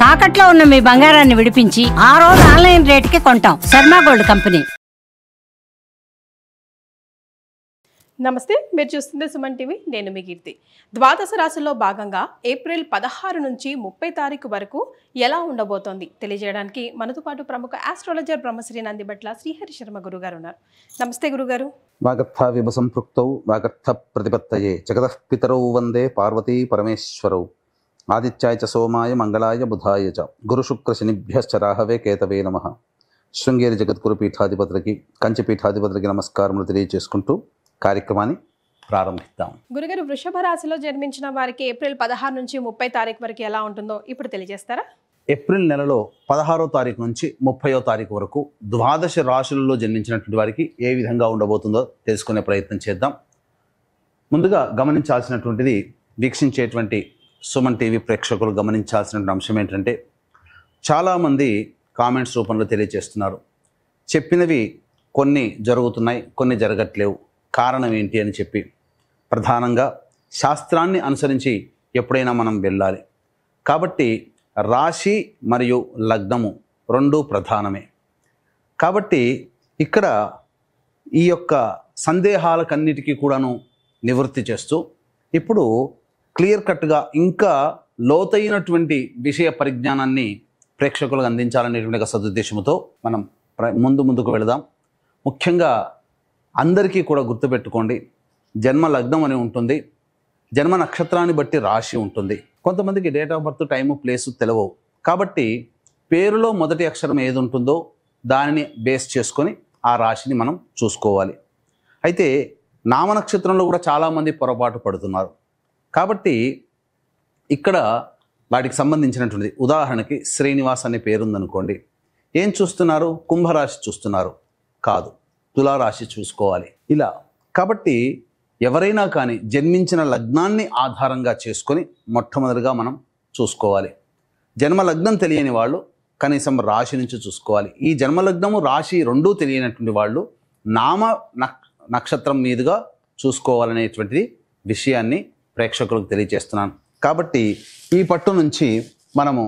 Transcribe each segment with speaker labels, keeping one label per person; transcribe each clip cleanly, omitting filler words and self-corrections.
Speaker 1: తాకట్లో ఉన్న మీ బంగారాన్ని విడిపించి ఆ రోజు ఆన్లైన్ రేటుకి కొంటాం. Sharma gold company.
Speaker 2: నమస్తే, మీరు చూస్తుంది సుమన్ టీవీ. నేను మీ కీర్తి. ద్వాదశ రాశుల్లో భాగంగా ఏప్రిల్ 16 నుంచి 30 తారీఖు వరకు ఎలా ఉండబోతోంది తెలియజేయడానికి మనతో పాటు ప్రముఖ ఆస్ట్రాలజర్ బ్రహ్మశ్రీ నందిబట్ల శ్రీహరి శర్మ గురుగారు ఉన్నారు. నమస్తే గురుగారు.
Speaker 3: వాగర్థ విభ సంపృక్తౌ వాగర్థ ప్రతిపత్తయే జగతః పితరౌ వందే పార్వతీ పరమేశ్వరౌ ఆదిత్యాయ చ సోమాయ మంగళాయ బుధాయ చ గురు శుక్ర శనిభ్యశ్చ రాహవే కేతవే నమః. శృంగేరి జగద్గురు పీఠాధిపతులకి కంచి పీఠాధిపతులకి నమస్కారములు తెలియజేసుకుంటూ కార్యక్రమాన్ని ప్రారంభిద్దాం.
Speaker 2: గురుగారు, వృషభ రాశిలో జన్మించిన వారికి ఏప్రిల్ 16 నుంచి 30 తారీఖు వరకు ఎలా ఉంటుందో ఇప్పుడు తెలియజేస్తారా?
Speaker 3: ఏప్రిల్ నెలలో 16వ తారీఖు నుంచి 30వ తారీఖు వరకు ద్వాదశ రాశులలో జన్మించినటువంటి వారికి ఏ విధంగా ఉండబోతుందో తెలుసుకునే ప్రయత్నం చేద్దాం. ముందుగా గమనించాల్సినటువంటిది, వీక్షించేటువంటి సుమన్ టీవీ ప్రేక్షకులు గమనించాల్సినటువంటి అంశం ఏంటంటే, చాలామంది కామెంట్స్ రూపంలో తెలియజేస్తున్నారు, చెప్పినవి కొన్ని జరుగుతున్నాయి, కొన్ని జరగట్లేవు, కారణం ఏంటి అని చెప్పి. ప్రధానంగా శాస్త్రాన్ని అనుసరించి ఎప్పుడైనా మనం వెళ్ళాలి. కాబట్టి రాశి మరియు లగ్నము రెండూ ప్రధానమే. కాబట్టి ఇక్కడ ఈ యొక్క సందేహాలకన్నిటికీ కూడాను నివృత్తి చేస్తూ ఇప్పుడు క్లియర్ కట్గా ఇంకా లోతైనటువంటి విషయ పరిజ్ఞానాన్ని ప్రేక్షకులకు అందించాలనేటువంటి సదుద్దేశంతో మనం ముందుకు వెళదాం. ముఖ్యంగా అందరికీ కూడా గుర్తుపెట్టుకోండి, జన్మ లగ్నం అని ఉంటుంది, జన్మ నక్షత్రాన్ని బట్టి రాశి ఉంటుంది. కొంతమందికి date of birth, time, place తెలియవు. కాబట్టి పేరులో మొదటి అక్షరం ఏది ఉంటుందో దానిని బేస్ చేసుకొని ఆ రాశిని మనం చూసుకోవాలి. అయితే నామనక్షత్రంలో కూడా చాలామంది పొరపాటు పడుతున్నారు. కాబట్టి ఇక్కడ వాటికి సంబంధించినటువంటిది, ఉదాహరణకి శ్రీనివాస్ అనే పేరుందనుకోండి, ఏం చూస్తున్నారు? కుంభరాశి చూస్తున్నారు, కాదు, తులారాశి చూసుకోవాలి. ఇలా కాబట్టి ఎవరైనా కానీ జన్మించిన లగ్నాన్ని ఆధారంగా చేసుకొని మొట్టమొదటిగా మనం చూసుకోవాలి. జన్మ లగ్నం తెలియని వాళ్ళు కనీసం రాశి నుంచి చూసుకోవాలి. ఈ జన్మలగ్నము రాశి రెండూ తెలియనటువంటి వాళ్ళు నామ నక్షత్రం మీదుగా చూసుకోవాలనేటువంటిది విషయాన్ని ప్రేక్షకులకు తెలియజేస్తున్నాను. కాబట్టి ఈ పట్టు నుంచి మనము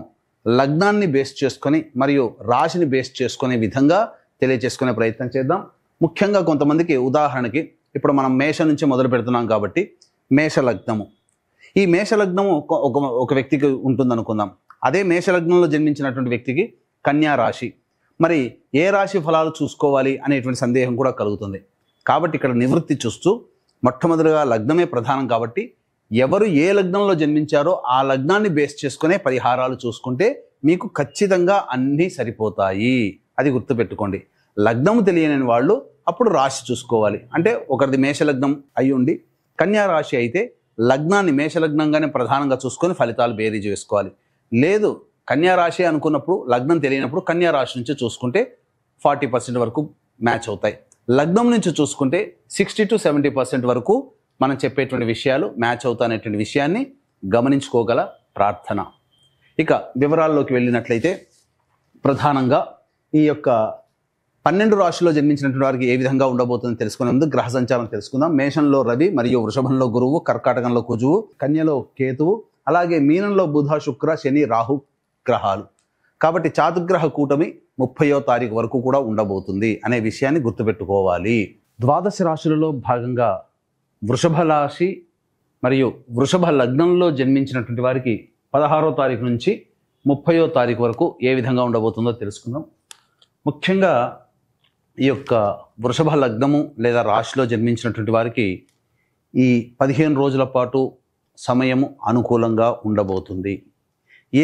Speaker 3: లగ్నాన్ని బేస్ చేసుకొని మరియు రాశిని బేస్ చేసుకునే విధంగా తెలియజేసుకునే ప్రయత్నం చేద్దాం. ముఖ్యంగా కొంతమందికి, ఉదాహరణకి ఇప్పుడు మనం మేష నుంచి మొదలు పెడుతున్నాం కాబట్టి మేషలగ్నము, ఈ మేషలగ్నము ఒక వ్యక్తికి ఉంటుందనుకుందాం. అదే మేషలగ్నంలో జన్మించినటువంటి వ్యక్తికి కన్యా రాశి. మరి ఏ రాశి ఫలాలు చూసుకోవాలి అనేటువంటి సందేహం కూడా కలుగుతుంది. కాబట్టి ఇక్కడ నివృత్తి చూస్తూ మొట్టమొదటిగా లగ్నమే ప్రధానం. కాబట్టి ఎవరు ఏ లగ్నంలో జన్మించారో ఆ లగ్నాన్ని బేస్ చేసుకునే పరిహారాలు చూసుకుంటే మీకు ఖచ్చితంగా అన్నీ సరిపోతాయి. అది గుర్తుపెట్టుకోండి. లగ్నము తెలియని వాళ్ళు అప్పుడు రాశి చూసుకోవాలి. అంటే ఒకరిది మేషలగ్నం అయి ఉండి కన్యా రాశి అయితే లగ్నాన్ని మేషలగ్నంగానే ప్రధానంగా చూసుకొని ఫలితాలు బేరీజు వేసుకోవాలి. లేదు, కన్యా రాశి అనుకున్నప్పుడు లగ్నం తెలియనప్పుడు కన్యా రాశి నుంచి చూసుకుంటే 40% వరకు మ్యాచ్ అవుతాయి. లగ్నం నుంచి చూసుకుంటే 60 to 70% వరకు మనం చెప్పేటువంటి విషయాలు మ్యాచ్ అవుతాయనేటువంటి విషయాన్ని గమనించుకోగల ప్రార్థన. ఇక వివరాల్లోకి వెళ్ళినట్లయితే, ప్రధానంగా ఈ యొక్క 12 రాశుల్లో జన్మించినటువంటి వారికి ఏ విధంగా ఉండబోతుందని తెలుసుకునే ముందు గ్రహ సంచారం తెలుసుకుందాం. మేషంలో రవి మరియు వృషభంలో గురువు, కర్కాటకంలో కుజువు, కన్యలో కేతువు, అలాగే మీనంలో బుధ, శుక్ర, శని, రాహు గ్రహాలు. కాబట్టి చాతుర్గ్రహ కూటమి 30వ తారీఖు వరకు కూడా ఉండబోతుంది అనే విషయాన్ని గుర్తుపెట్టుకోవాలి. ద్వాదశ రాశులలో భాగంగా వృషభ రాశి మరియు వృషభ లగ్నంలో జన్మించినటువంటి వారికి 16వ తారీఖు నుంచి 30వ తారీఖు వరకు ఏ విధంగా ఉండబోతుందో తెలుసుకుందాం. ముఖ్యంగా ఈ యొక్క వృషభ లగ్నము లేదా రాశిలో జన్మించినటువంటి వారికి ఈ 15 రోజుల పాటు సమయము అనుకూలంగా ఉండబోతుంది.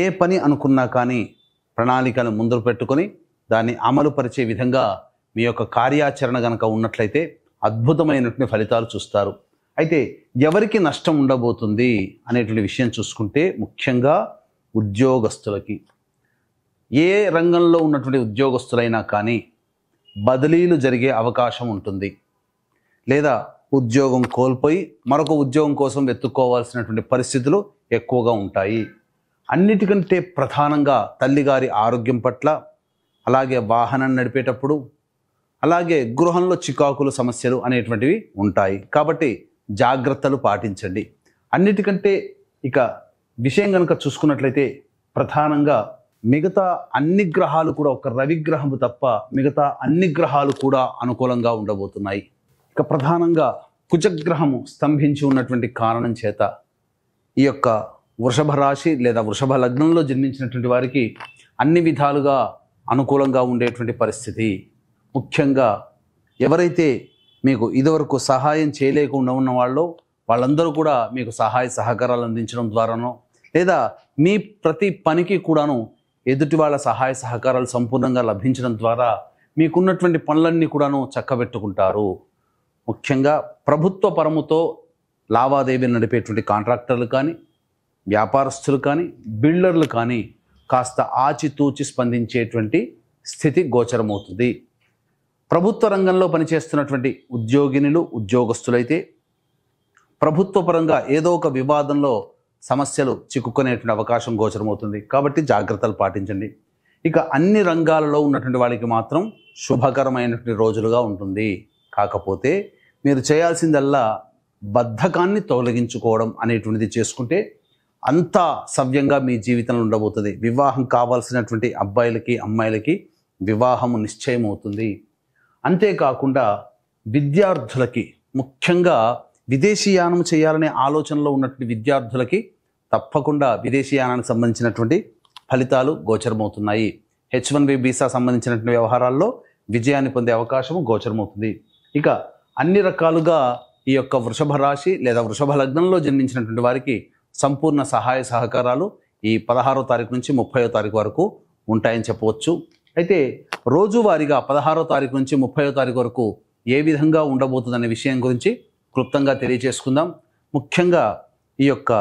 Speaker 3: ఏ పని అనుకున్నా కానీ ప్రణాళికను ముందు పెట్టుకొని దాన్ని అమలు పరిచే విధంగా మీ యొక్క కార్యాచరణ కనుక ఉన్నట్లయితే అద్భుతమైనటువంటి ఫలితాలు చూస్తారు. అయితే ఎవరికి నష్టం ఉండబోతుంది అనేటువంటి విషయం చూసుకుంటే, ముఖ్యంగా ఉద్యోగస్తులకి, ఏ రంగంలో ఉన్నటువంటి ఉద్యోగస్తులైనా కానీ బదిలీలు జరిగే అవకాశం ఉంటుంది. లేదా ఉద్యోగం కోల్పోయి మరొక ఉద్యోగం కోసం వెతుక్కోవాల్సినటువంటి పరిస్థితులు ఎక్కువగా ఉంటాయి. అన్నిటికంటే ప్రధానంగా తల్లిగారి ఆరోగ్యం పట్ల, అలాగే వాహనం నడిపేటప్పుడు, అలాగే గృహంలో చికాకులు, సమస్యలు అనేటువంటివి ఉంటాయి. కాబట్టి జాగ్రత్తలు పాటించండి. అన్నిటికంటే ఇక విషయం కనుక చూసుకున్నట్లయితే ప్రధానంగా మిగతా అన్ని గ్రహాలు కూడా ఒక రవిగ్రహము తప్ప మిగతా అన్ని గ్రహాలు కూడా అనుకూలంగా ఉండబోతున్నాయి. ఇక ప్రధానంగా కుజగ్రహము స్తంభించి ఉన్నటువంటి కారణం చేత ఈ యొక్క వృషభ రాశి లేదా వృషభ లగ్నంలో జన్మించినటువంటి వారికి అన్ని విధాలుగా అనుకూలంగా ఉండేటువంటి పరిస్థితి. ముఖ్యంగా ఎవరైతే మీకు ఇదివరకు సహాయం చేయలేకుండా ఉన్న వాళ్ళందరూ కూడా మీకు సహాయ సహకారాలు అందించడం ద్వారానో లేదా మీ ప్రతి పనికి కూడాను ఎదుటి వాళ్ళ సహాయ సహకారాలు సంపూర్ణంగా లభించడం ద్వారా మీకున్నటువంటి పనులన్నీ కూడాను చక్కబెట్టుకుంటారు. ముఖ్యంగా ప్రభుత్వ పరముతో లావాదేవీలు నడిపేటువంటి కాంట్రాక్టర్లు కానీ, వ్యాపారస్తులు కానీ, బిల్డర్లు కానీ కాస్త ఆచితూచి స్పందించేటువంటి స్థితి గోచరమవుతుంది. ప్రభుత్వ రంగంలో పనిచేస్తున్నటువంటి ఉద్యోగస్తులైతే ప్రభుత్వ పరంగా ఏదో ఒక వివాదంలో సమస్యలు చిక్కుకునేటువంటి అవకాశం గోచరమవుతుంది. కాబట్టి జాగ్రత్తలు పాటించండి. ఇక అన్ని రంగాలలో ఉన్నటువంటి వాళ్ళకి మాత్రం శుభకరమైనటువంటి రోజులుగా ఉంటుంది. కాకపోతే మీరు చేయాల్సిందల్లా బద్ధకాన్ని తొలగించుకోవడం అనేటువంటిది చేసుకుంటే అంతా సవ్యంగా మీ జీవితంలో ఉండబోతుంది. వివాహం కావాల్సినటువంటి అబ్బాయిలకి అమ్మాయిలకి వివాహము నిశ్చయం అవుతుంది. అంతేకాకుండా విద్యార్థులకి, ముఖ్యంగా విదేశీయానం చేయాలనే ఆలోచనలో ఉన్నటువంటి విద్యార్థులకి తప్పకుండా విదేశీయానానికి సంబంధించినటువంటి ఫలితాలు గోచరమవుతున్నాయి. H1B వీసా సంబంధించినటువంటి వ్యవహారాల్లో విజయాన్ని పొందే అవకాశము గోచరమవుతుంది. ఇక అన్ని రకాలుగా ఈ యొక్క వృషభ రాశి లేదా వృషభ లగ్నంలో జన్మించినటువంటి వారికి సంపూర్ణ సహాయ సహకారాలు ఈ 16వ తారీఖు నుంచి 30వ తారీఖు వరకు ఉంటాయని చెప్పవచ్చు. అయితే రోజువారీగా 16వ తారీఖు నుంచి 30వ తారీఖు వరకు ఏ విధంగా ఉండబోతుందనే విషయం గురించి క్లుప్తంగా తెలియజేసుకుందాం. ముఖ్యంగా ఈ యొక్క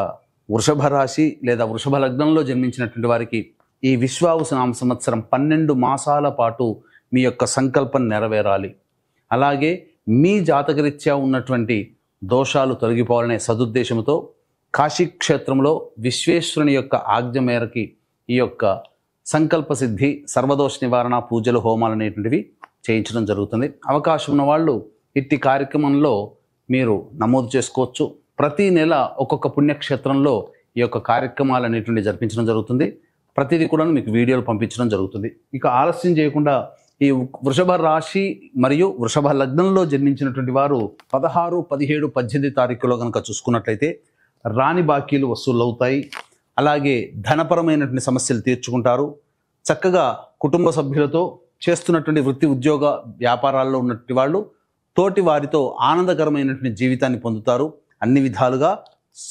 Speaker 3: వృషభ రాశి లేదా వృషభ లగ్నంలో జన్మించినటువంటి వారికి ఈ విశ్వావసునామ సంవత్సరం 12 మాసాల పాటు మీ యొక్క సంకల్పం నెరవేరాలి. అలాగే మీ జాతకరీత్యా ఉన్నటువంటి దోషాలు తొలగిపోవాలనే సదుద్దేశంతో కాశీక్షేత్రంలో విశ్వేశ్వరుని యొక్క ఆజ్ఞ మేరకి ఈ యొక్క సంకల్ప సిద్ధి, సర్వదోష నివారణ పూజలు, హోమాలు అనేటువంటివి చేయించడం జరుగుతుంది. అవకాశం ఉన్న వాళ్ళు ఇట్టి కార్యక్రమంలో మీరు నమోదు చేసుకోవచ్చు. ప్రతి నెల ఒక్కొక్క పుణ్యక్షేత్రంలో ఈ యొక్క కార్యక్రమాలు అనేటువంటి జరిపించడం జరుగుతుంది. ప్రతిదీ కూడా మీకు వీడియోలు పంపించడం జరుగుతుంది. ఇక ఆలస్యం చేయకుండా ఈ వృషభ రాశి మరియు వృషభ లగ్నంలో జన్మించినటువంటి వారు 16, 17, 18 తారీఖులో కనుక చూసుకున్నట్లయితే రాని బాకీలు వసూలవుతాయి. అలాగే ధనపరమైనటువంటి సమస్యలు తీర్చుకుంటారు. చక్కగా కుటుంబ సభ్యులతో చేస్తున్నటువంటి వృత్తి ఉద్యోగ వ్యాపారాల్లో ఉన్నటువంటి వాళ్ళు తోటి వారితో ఆనందకరమైనటువంటి జీవితాన్ని పొందుతారు. అన్ని విధాలుగా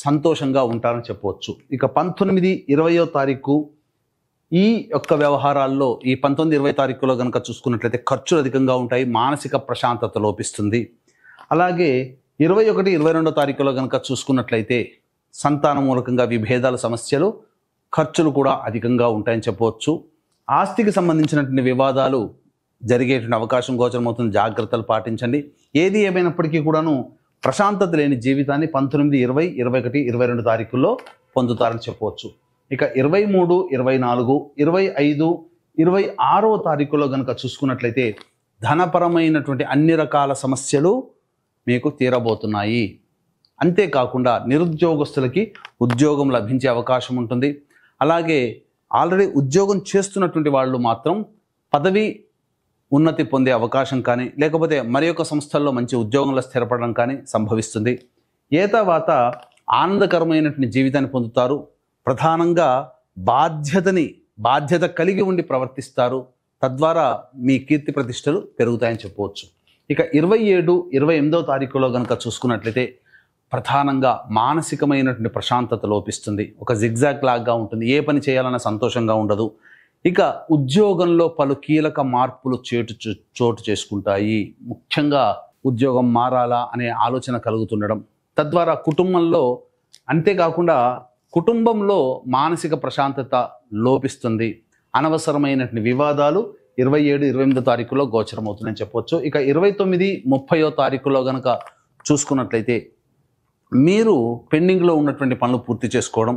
Speaker 3: సంతోషంగా ఉంటారని చెప్పవచ్చు. ఇక 19, 20వ తారీఖు ఈ యొక్క వ్యవహారాల్లో ఈ 19, 20 తారీఖులో కనుక చూసుకున్నట్లయితే ఖర్చులు అధికంగా ఉంటాయి. మానసిక ప్రశాంతత లోపిస్తుంది. అలాగే 21, 22వ తారీఖులో కనుక చూసుకున్నట్లయితే సంతాన మూలకంగా విభేదాల సమస్యలు, ఖర్చులు కూడా అధికంగా ఉంటాయని చెప్పవచ్చు. ఆస్తికి సంబంధించినటువంటి వివాదాలు జరిగేటువంటి అవకాశం గోచరమవుతుంది. జాగ్రత్తలు పాటించండి. ఏది ఏమైనప్పటికీ కూడాను ప్రశాంతత లేని జీవితాన్ని 19, 20, 21, 22 తారీఖుల్లో పొందుతారని చెప్పవచ్చు. ఇక 23, 24, 25, 26వ తారీఖులో కనుక చూసుకున్నట్లయితే ధనపరమైనటువంటి అన్ని రకాల సమస్యలు మీకు తీరబోతున్నాయి. అంతేకాకుండా నిరుద్యోగస్తులకి ఉద్యోగం లభించే అవకాశం ఉంటుంది. అలాగే ఆల్రెడీ ఉద్యోగం చేస్తున్నటువంటి వాళ్ళు మాత్రం పదవి ఉన్నతి పొందే అవకాశం కానీ లేకపోతే మరి యొక్క సంస్థల్లో మంచి ఉద్యోగంలో స్థిరపడడం కానీ సంభవిస్తుంది. తర్వాత ఆనందకరమైనటువంటి జీవితాన్ని పొందుతారు. ప్రధానంగా బాధ్యత కలిగి ఉండి ప్రవర్తిస్తారు. తద్వారా మీ కీర్తి ప్రతిష్టలు పెరుగుతాయని చెప్పవచ్చు. ఇక 27, 28వ తారీఖులో కనుక చూసుకున్నట్లయితే ప్రధానంగా మానసికమైనటువంటి ప్రశాంతత లోపిస్తుంది. ఒక జిగ్జాగ్ లాగా ఉంటుంది. ఏ పని చేయాలన్నా సంతోషంగా ఉండదు. ఇక ఉద్యోగంలో పలు కీలక మార్పులు చోటు చేసుకుంటాయి. ముఖ్యంగా ఉద్యోగం మారాలా అనే ఆలోచన కలుగుతుండడం, తద్వారా అంతేకాకుండా కుటుంబంలో మానసిక ప్రశాంతత లోపిస్తుంది. అనవసరమైనటువంటి వివాదాలు 27, 28వ తారీఖులో గోచరమవుతుందని చెప్పవచ్చు. ఇక 29, 30వ తారీఖులో కనుక చూసుకున్నట్లయితే మీరు పెండింగ్లో ఉన్నటువంటి పనులు పూర్తి చేసుకోవడం,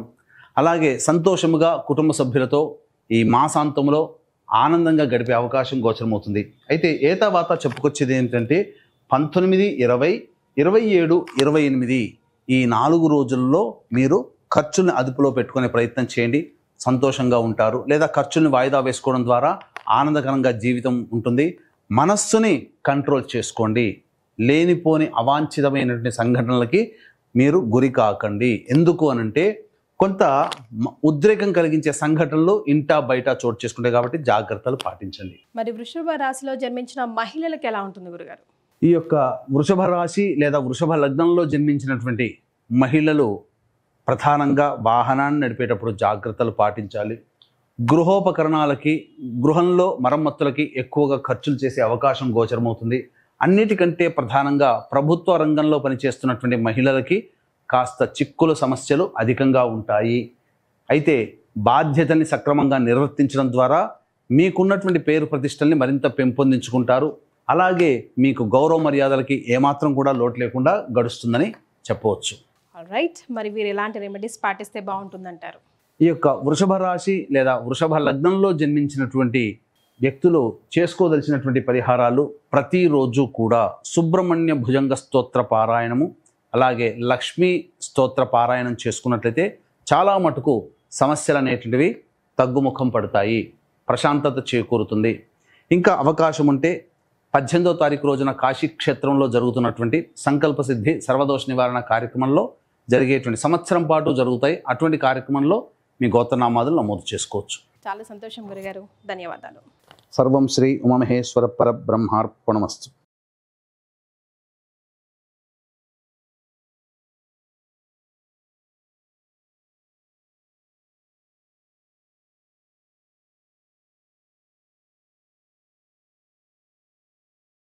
Speaker 3: అలాగే సంతోషముగా కుటుంబ సభ్యులతో ఈ మాసాంతంలో ఆనందంగా గడిపే అవకాశం గోచరమవుతుంది. అయితే తర్వాత చెప్పుకొచ్చేది ఏంటంటే 19, 20, 27, 28 ఈ 4 రోజుల్లో మీరు ఖర్చుల్ని అదుపులో పెట్టుకునే ప్రయత్నం చేయండి. సంతోషంగా ఉంటారు, లేదా ఖర్చుల్ని వాయిదా వేసుకోవడం ద్వారా ఆనందకరంగా జీవితం ఉంటుంది. మనస్సుని కంట్రోల్ చేసుకోండి. లేనిపోని అవాంఛితమైనటువంటి సంఘటనలకి మీరు గురి కాకండి. ఎందుకు అనంటే కొంత ఉద్రేకం కలిగించే సంఘటనలు ఇంటా బయట చోటు చేసుకుంటాయి కాబట్టి జాగ్రత్తలు పాటించండి.
Speaker 2: మరి వృషభ రాశిలో జన్మించిన మహిళలకు ఎలా ఉంటుంది గురుగారు?
Speaker 3: ఈ యొక్క వృషభ రాశి లేదా వృషభ లగ్నంలో జన్మించినటువంటి మహిళలు ప్రధానంగా వాహనాన్ని నడిపేటప్పుడు జాగ్రత్తలు పాటించాలి. గృహోపకరణాలకి, గృహంలో మరమ్మతులకి ఎక్కువగా ఖర్చులు చేసే అవకాశం గోచరమవుతుంది. అన్నిటికంటే ప్రధానంగా ప్రభుత్వ రంగంలో పనిచేస్తున్నటువంటి మహిళలకి కాస్త చిక్కుల సమస్యలు అధికంగా ఉంటాయి. అయితే బాధ్యతని సక్రమంగా నిర్వర్తించడం ద్వారా మీకున్నటువంటి పేరు ప్రతిష్టల్ని మరింత పెంపొందించుకుంటారు. అలాగే మీకు గౌరవ మర్యాదలకి ఏమాత్రం కూడా లోటు లేకుండా గడుస్తుందని చెప్పవచ్చు.
Speaker 2: రైట్, మరి వీరు ఎలాంటి రెమెడీస్ పాటిస్తే బాగుంటుందంటారు?
Speaker 3: ఈ యొక్క వృషభ రాశి లేదా వృషభ లగ్నంలో జన్మించినటువంటి వ్యక్తులు చేసుకోదలిచినటువంటి పరిహారాలు ప్రతిరోజు కూడా సుబ్రహ్మణ్య భుజంగ స్తోత్ర పారాయణము, అలాగే లక్ష్మీ స్తోత్ర పారాయణం చేసుకున్నట్లయితే చాలా మటుకు సమస్యలు అనేటువంటివి తగ్గుముఖం పడతాయి, ప్రశాంతత చేకూరుతుంది. ఇంకా అవకాశం ఉంటే 18వ తారీఖు రోజున కాశీ క్షేత్రంలో జరుగుతున్నటువంటి సంకల్ప సిద్ధి సర్వదోష నివారణ కార్యక్రమంలో జరిగేటువంటి సంవత్సరం పాటు జరుగుతాయి. అటువంటి కార్యక్రమంలో మీ గోత్రనామాదులు నమోదు చేసుకోవచ్చు.
Speaker 2: చాలా సంతోషం గురుగారు, ధన్యవాదాలు.
Speaker 3: సర్వం శ్రీ ఉమామహేశ్వర పరబ్రహ్మార్పణమస్తు.